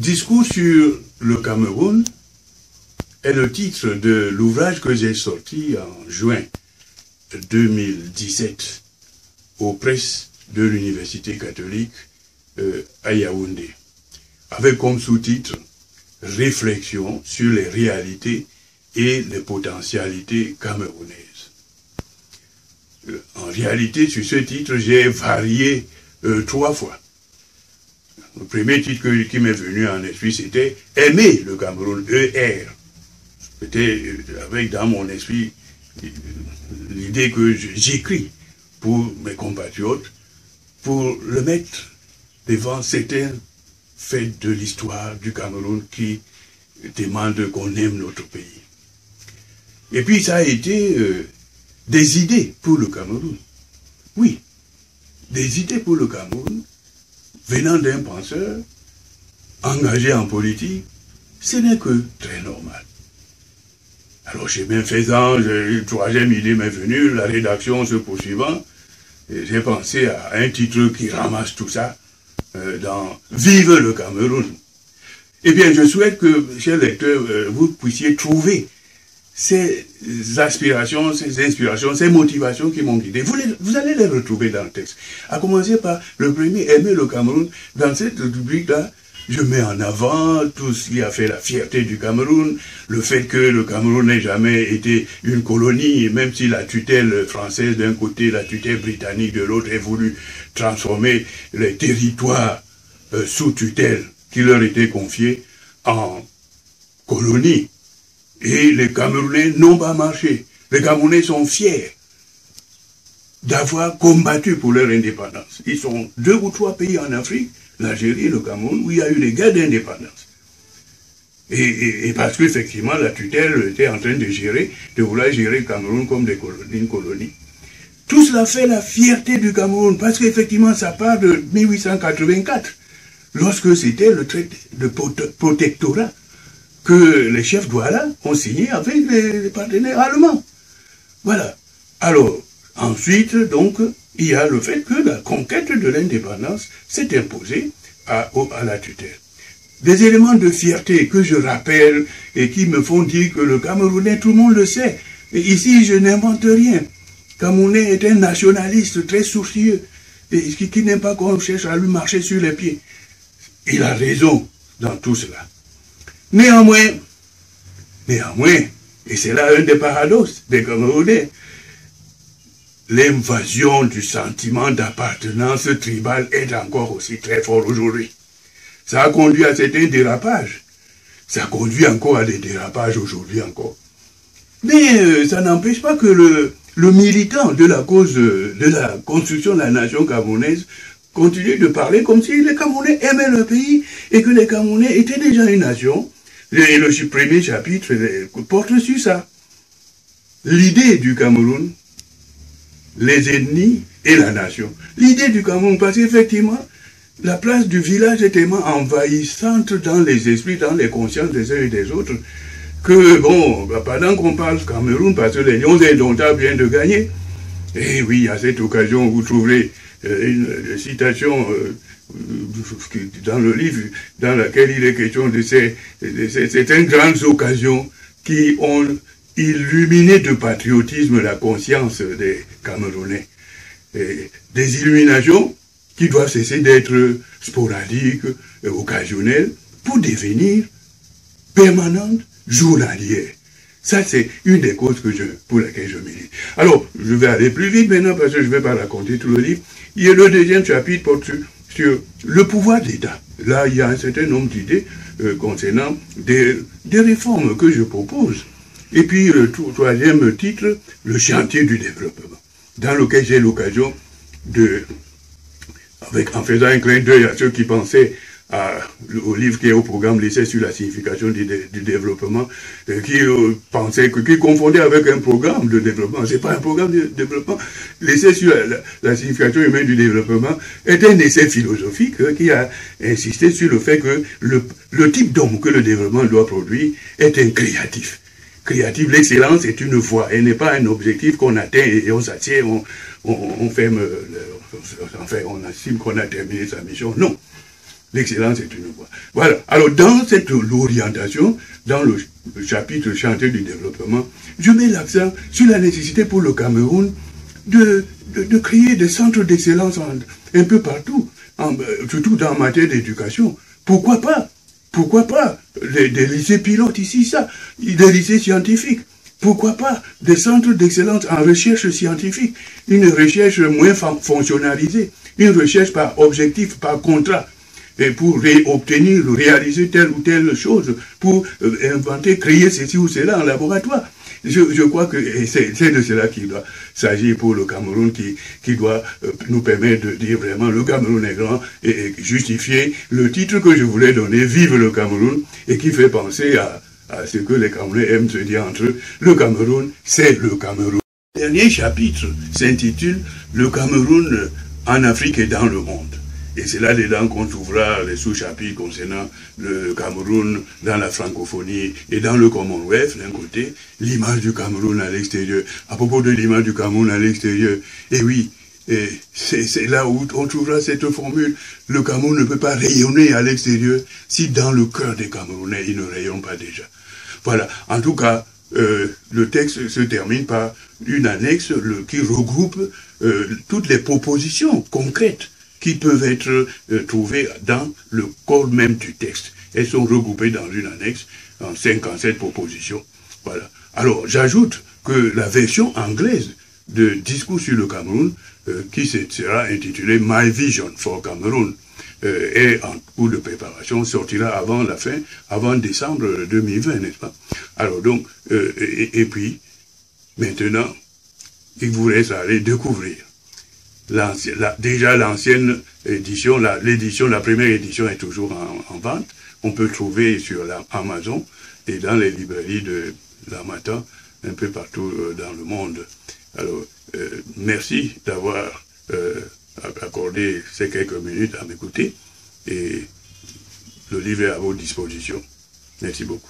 Discours sur le Cameroun est le titre de l'ouvrage que j'ai sorti en juin 2017 aux presses de l'Université catholique à Yaoundé, avec comme sous-titre « Réflexion sur les réalités et les potentialités camerounaises ». En réalité, sur ce titre, j'ai varié 3 fois. Le premier titre qui m'est venu en esprit, c'était « Aimer le Cameroun », ER. C'était avec dans mon esprit l'idée que j'écris pour mes compatriotes, pour le mettre devant certains faits de l'histoire du Cameroun qui demandent qu'on aime notre pays. Et puis ça a été des idées pour le Cameroun. Oui, des idées pour le Cameroun, venant d'un penseur, engagé en politique, ce n'est que très normal. Alors, chemin faisant, le 3e idée m'est venue, la rédaction se poursuivant, et j'ai pensé à un titre qui ramasse tout ça, dans « Vive le Cameroun ». Eh bien, je souhaite que, chers lecteurs, vous puissiez trouver ces aspirations, ces inspirations, ces motivations qui m'ont guidé. Vous allez les retrouver dans le texte. À commencer par le premier, aimer le Cameroun. Dans cette rubrique-là, je mets en avant tout ce qui a fait la fierté du Cameroun, le fait que le Cameroun n'ait jamais été une colonie, même si la tutelle française d'un côté, la tutelle britannique de l'autre, ait voulu transformer les territoires sous tutelle qui leur étaient confiés en colonies. Et les Camerounais n'ont pas marché. Les Camerounais sont fiers d'avoir combattu pour leur indépendance. Ils sont 2 ou 3 pays en Afrique, l'Algérie et le Cameroun, où il y a eu des guerres d'indépendance. Et parce qu'effectivement, la tutelle était en train de vouloir gérer le Cameroun comme une colonie. Tout cela fait la fierté du Cameroun, parce qu'effectivement, ça part de 1884, lorsque c'était le traité de protectorat que les chefs douala ont signé avec les partenaires allemands. Voilà. Alors, ensuite, donc, il y a le fait que la conquête de l'indépendance s'est imposée à la tutelle. Des éléments de fierté que je rappelle et qui me font dire que le Camerounais, tout le monde le sait. Et ici, je n'invente rien. Camerounais est un nationaliste très sourcilleux et qui n'aime pas qu'on cherche à lui marcher sur les pieds. Il a raison dans tout cela. Néanmoins, et c'est là un des paradoxes des Camerounais, l'invasion du sentiment d'appartenance tribale est encore aussi très fort aujourd'hui. Ça a conduit à certains dérapages. Ça conduit encore à des dérapages aujourd'hui encore. Mais ça n'empêche pas que le militant de la cause de la construction de la nation camerounaise continue de parler comme si les Camerounais aimaient le pays et que les Camerounais étaient déjà une nation. Et le premier chapitre porte sur ça. L'idée du Cameroun, les ethnies et la nation. L'idée du Cameroun, parce qu'effectivement, la place du village est tellement envahissante dans les esprits, dans les consciences des uns et des autres, que, bon, pendant qu'on parle Cameroun, parce que les Lions indomptables viennent de gagner, et oui, à cette occasion, vous trouverez une citation dans le livre dans laquelle il est question de certaines grandes occasions qui ont illuminé de patriotisme la conscience des Camerounais. Et des illuminations qui doivent cesser d'être sporadiques, occasionnelles, pour devenir permanentes, journalières. Ça, c'est une des causes pour laquelle je milite. Alors, je vais aller plus vite maintenant parce que je ne vais pas raconter tout le livre. Il y a le 2e chapitre porte sur le pouvoir d'État. Là, il y a un certain nombre d'idées concernant des réformes que je propose. Et puis, le 3e titre, le chantier du développement, dans lequel j'ai l'occasion en faisant un clin d'œil à ceux qui pensaient au livre qui est au programme l'essai sur la signification du développement, qui confondaient avec un programme de développement. C'est pas un programme de développement. L'essai sur la signification humaine du développement est un essai philosophique qui a insisté sur le fait que le type d'homme que le développement doit produire est un créatif. Créatif, l'excellence est une voie, elle n'est pas un objectif qu'on atteint et on s'assied, on ferme, on estime qu'on a terminé sa mission. Non. L'excellence est une voie. Voilà. Alors, dans cette orientation, dans le chapitre chantier du développement, je mets l'accent sur la nécessité pour le Cameroun de créer des centres d'excellence un peu partout, surtout dans la matière d'éducation. Pourquoi pas? Pourquoi pas des lycées pilotes ici, ça, des lycées scientifiques? Pourquoi pas des centres d'excellence en recherche scientifique? Une recherche moins fonctionnalisée, une recherche par objectif, par contrat, et pour obtenir, réaliser telle ou telle chose, pour inventer, créer ceci ou cela en laboratoire. Je crois que c'est de cela qu'il doit s'agir pour le Cameroun, qui doit nous permettre de dire vraiment le Cameroun est grand et justifier le titre que je voulais donner, Vive le Cameroun, et qui fait penser à ce que les Camerounais aiment se dire entre eux, le Cameroun, c'est le Cameroun. Le dernier chapitre s'intitule Le Cameroun en Afrique et dans le monde. Et c'est là-dedans qu'on trouvera les sous-chapitres concernant le Cameroun dans la francophonie et dans le Commonwealth, d'un côté, l'image du Cameroun à l'extérieur. À propos de l'image du Cameroun à l'extérieur, et oui, c'est là où on trouvera cette formule, le Cameroun ne peut pas rayonner à l'extérieur si dans le cœur des Camerounais, il ne rayonne pas déjà. Voilà, en tout cas, le texte se termine par une annexe qui regroupe toutes les propositions concrètes qui peuvent être trouvées dans le corps même du texte. Elles sont regroupées dans une annexe en 57 propositions. Voilà. Alors, j'ajoute que la version anglaise de Discours sur le Cameroun, qui sera intitulée My Vision for Cameroon, est en cours de préparation, sortira avant la fin, avant décembre 2020, n'est-ce pas? Alors donc, et puis, maintenant, il vous reste à aller découvrir déjà l'ancienne édition, la première édition est toujours en vente. On peut trouver sur Amazon et dans les librairies de l'Harmattan, un peu partout dans le monde. Alors, merci d'avoir accordé ces quelques minutes à m'écouter et le livre est à votre disposition. Merci beaucoup.